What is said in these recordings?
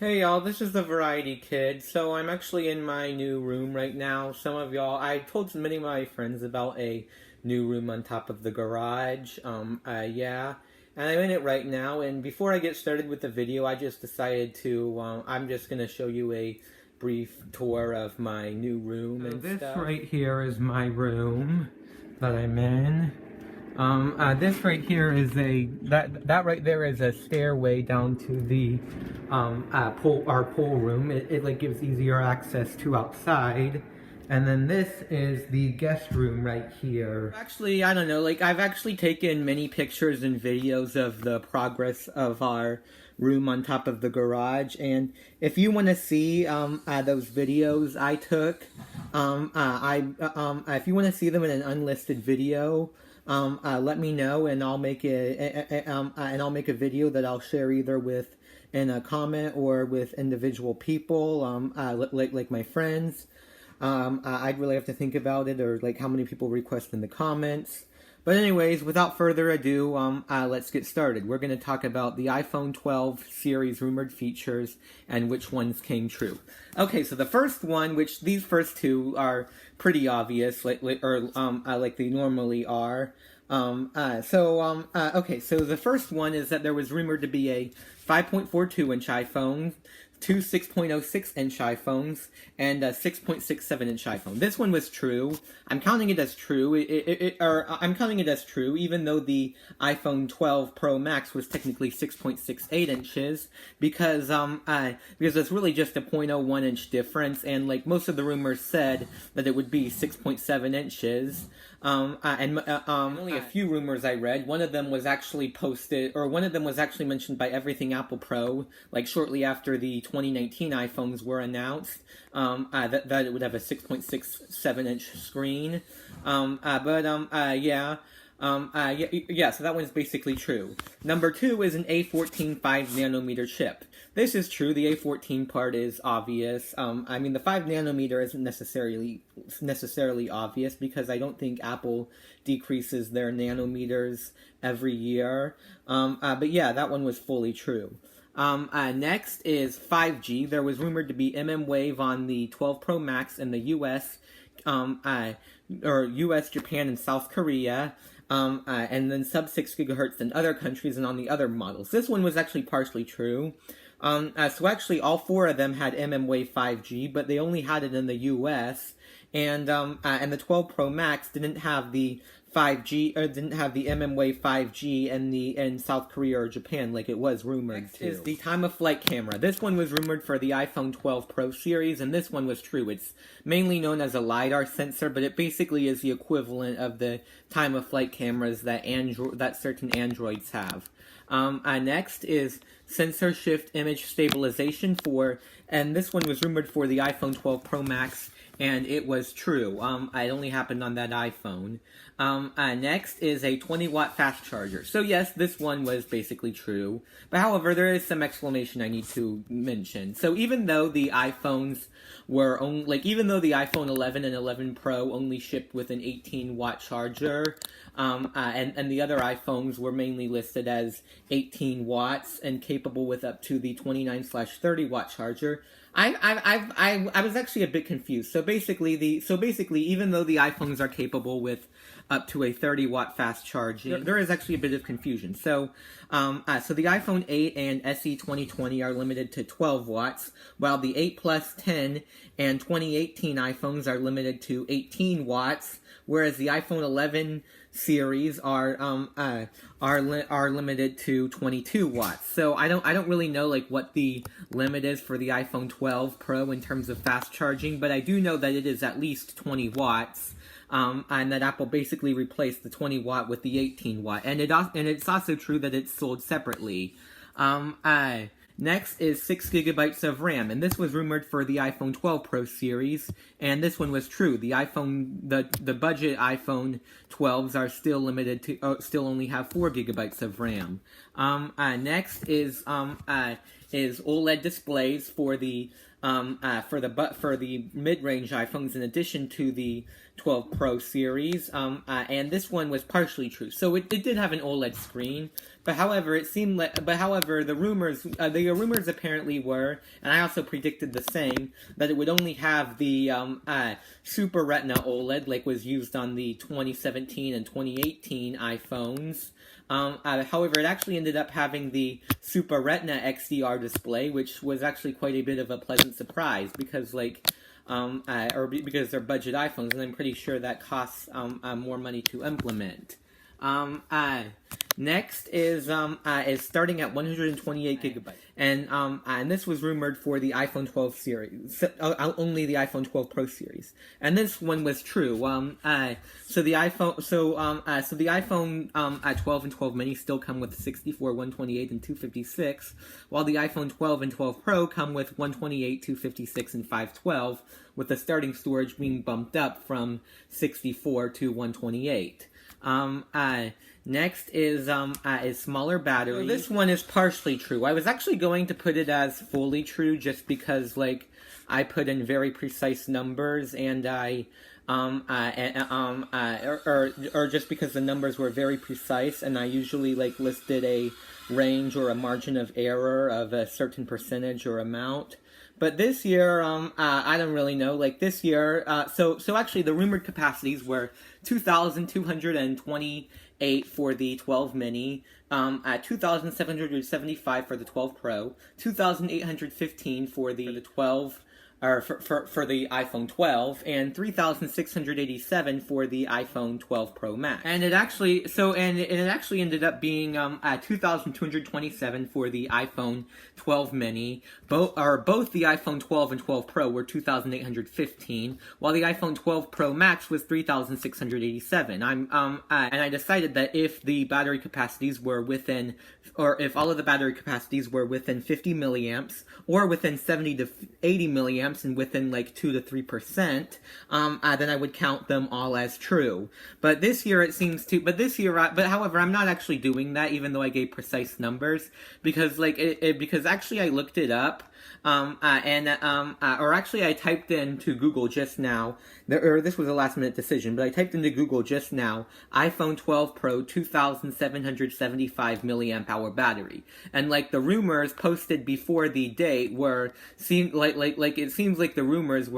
Hey y'all, this is the Variety Kid. So I'm actually in my new room right now. Some of y'all, I told many of my friends about a new room on top of the garage. Yeah, and I'm in it right now. And before I get started with the video, I just decided to, I'm just gonna show you a brief tour of my new room and this stuff. Right here is my room that I'm in. This right here is that right there is a stairway down to the our pool room. It like gives easier access to outside. And then this is the guest room right here. Actually, I don't know, like I've actually taken many pictures and videos of the progress of our room on top of the garage, and if you want to see those videos I took, if you want to see them in an unlisted video, let me know, and I'll make a video that I'll share either with in a comment or with individual people, like my friends. I'd really have to think about it, or like how many people request in the comments. But anyways, without further ado, let's get started. We're going to talk about the iPhone 12 series rumored features and which ones came true. Okay, so the first one, which these first two are pretty obvious, like they normally are. Okay, so the first one is that there was rumored to be a 5.42-inch iPhone, two 6.06-inch iPhones, and a 6.67-inch iPhone. This one was true. I'm counting it as true. I'm counting it as true, even though the iPhone 12 Pro Max was technically 6.68 inches, because it's really just a 0.01-inch difference, and like most of the rumors said that it would be 6.7 inches. Only a few rumors I read. One of them was actually mentioned by Everything Apple Pro, like shortly after the 2019 iPhones were announced, that it would have a 6.67-inch screen. Yeah, so that one's basically true. Number two is an A14 5nm chip. This is true. The A14 part is obvious. I mean, the 5nm isn't necessarily obvious, because I don't think Apple decreases their nanometers every year. But yeah, that one was fully true. Next is 5G. There was rumored to be mmWave on the 12 Pro Max in the US, US, Japan, and South Korea. And then sub 6 gigahertz in other countries and on the other models. This one was actually partially true. So actually all four of them had mmWave 5G, but they only had it in the US, and the 12 Pro Max didn't have the 5G, or didn't have the mmWave 5G in South Korea or Japan like it was rumored. Next is the time of flight camera. This one was rumored for the iPhone 12 Pro series, and this one was true. It's mainly known as a LiDAR sensor, but it basically is the equivalent of the time of flight cameras that certain Androids have. Next is sensor shift image stabilization and this one was rumored for the iPhone 12 Pro Max, and it was true. It only happened on that iPhone. Next is a 20-watt fast charger. So yes, this one was basically true. But however, there is some explanation I need to mention. So even though the iPhones were even though the iPhone 11 and 11 Pro only shipped with an 18-watt charger, and the other iPhones were mainly listed as 18 watts and capable with up to the 29/30 watt charger, I was actually a bit confused. So basically, even though the iPhones are capable with up to a 30-watt fast charging, there is actually a bit of confusion. So the iPhone 8 and SE 2020 are limited to 12 watts, while the 8 Plus, 10, and 2018 iPhones are limited to 18 watts, whereas the iPhone 11 series are limited to 22 watts. So I don't really know like what the limit is for the iPhone 12 Pro in terms of fast charging, but I do know that it is at least 20 watts. And that Apple basically replaced the 20 watt with the 18 watt, and it's also true that it's sold separately. Next is 6 gigabytes of RAM, and this was rumored for the iPhone 12 Pro series, and this one was true. The budget iPhone 12s are still limited to, still only have 4 gigabytes of RAM. Next is OLED displays for the for the mid-range iPhones in addition to the 12 Pro series, and this one was partially true. So it did have an OLED screen, but however, the rumors apparently were, and I also predicted the same, that it would only have the Super Retina OLED like was used on the 2017 and 2018 iPhones. However, it actually ended up having the Super Retina XDR display, which was actually quite a bit of a pleasant surprise because, because they're budget iPhones, and I'm pretty sure that costs more money to implement. Next is starting at 128 gigabytes, and this was rumored for the iPhone 12 series, only the iPhone 12 Pro series, and this one was true. So the iPhone 12 and 12 mini still come with 64, 128, and 256, while the iPhone 12 and 12 Pro come with 128, 256, and 512, with the starting storage being bumped up from 64 to 128. Next is smaller battery. So this one is partially true. I was actually going to put it as fully true just because I put in very precise numbers and or just because the numbers were very precise and I usually listed a range or a margin of error of a certain percentage or amount. But this year, I don't really know. This year, so actually the rumored capacities were 2,228 for the 12 mini, 2,775 for the 12 Pro, 2,815 for the 12, or for the iPhone 12, and 3,687 for the iPhone 12 Pro Max. And it actually ended up being 2,227 for the iPhone 12 mini. Both the iPhone 12 and 12 Pro were 2,815, while the iPhone 12 Pro Max was 3,687. And I decided that if the battery capacities were within, or if all of the battery capacities were within 50 milliamps, or within 70 to 80 milliamps, and within 2 to 3%, then I would count them all as true. But this year however, I'm not actually doing that, even though I gave precise numbers, because because actually I looked it up, or actually I typed into Google just now, this was a last minute decision, but I typed into Google just now, iPhone 12 Pro 2,775 milliamp hour battery, and the rumors posted before the date it seems like the rumors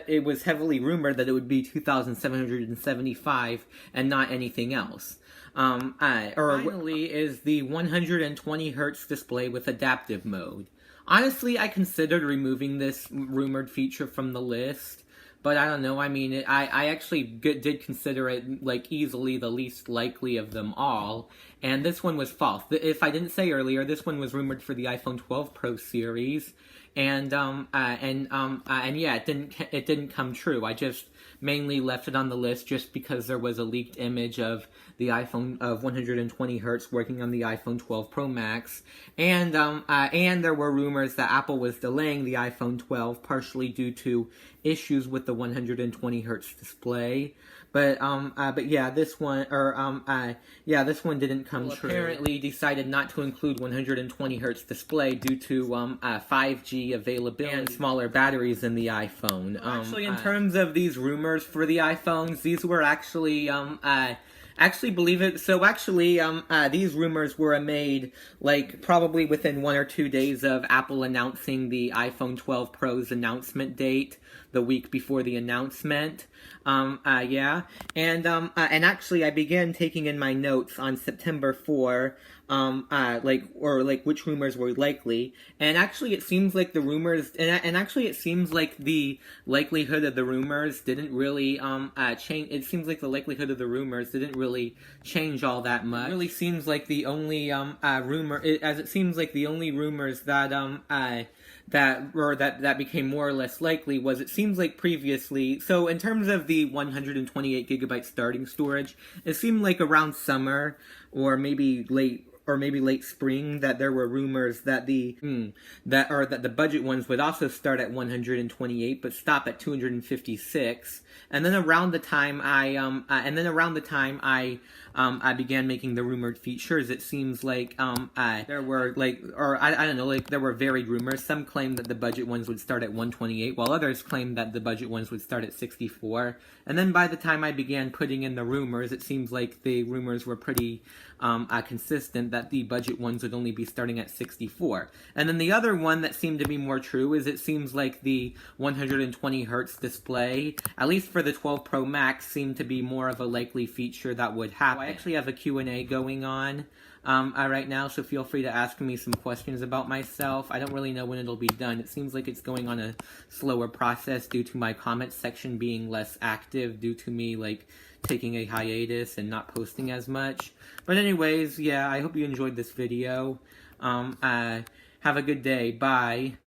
it was heavily rumored that it would be 2,775 and not anything else. Finally is the 120 hertz display with adaptive mode. Honestly, I considered removing this rumored feature from the list, but I don't know. I mean, I actually did consider it easily the least likely of them all, and this one was false. If I didn't say earlier, this one was rumored for the iPhone 12 Pro series, and yeah, it didn't come true. I just mainly left it on the list just because there was a leaked image of the iPhone of 120 hertz working on the iPhone 12 Pro Max, and there were rumors that Apple was delaying the iPhone 12 partially due to issues with the 120 hertz display. But yeah, this one didn't come true. Apparently decided not to include 120 hertz display due to 5G availability and smaller batteries in the iPhone. Actually, in terms of these rumors for the iPhones, these were actually believe it. So actually, these rumors were made probably within 1 or 2 days of Apple announcing the iPhone 12 Pro's announcement date, the week before the announcement. Yeah, and actually, I began taking in my notes on September 4. Which rumors were likely, and actually it seems like the rumors, and actually it seems like the likelihood of the rumors didn't really change. It seems like the likelihood of the rumors didn't really change all that much. It really seems like the only it seems like the only rumors that that became more or less likely was, it seems like previously, so in terms of the 128 gigabyte starting storage, it seemed like around summer or maybe late or maybe late spring, that there were rumors that that the budget ones would also start at 128 but stop at 256. And then around the time I began making the rumored features, it seems like there were I don't know, like there were varied rumors. Some claimed that the budget ones would start at 128, while others claimed that the budget ones would start at 64. And then by the time I began putting in the rumors, it seems like the rumors were pretty consistent that the budget ones would only be starting at 64. And then the other one that seemed to be more true is it seems like the 120 hertz display, at least for the 12 Pro Max, seemed to be more of a likely feature that would happen. I actually have a Q&A going on right now, so feel free to ask me some questions about myself. I don't really know when it'll be done. It seems like it's going on a slower process due to my comments section being less active, due to me like taking a hiatus and not posting as much. But anyways, yeah, I hope you enjoyed this video. Have a good day. Bye.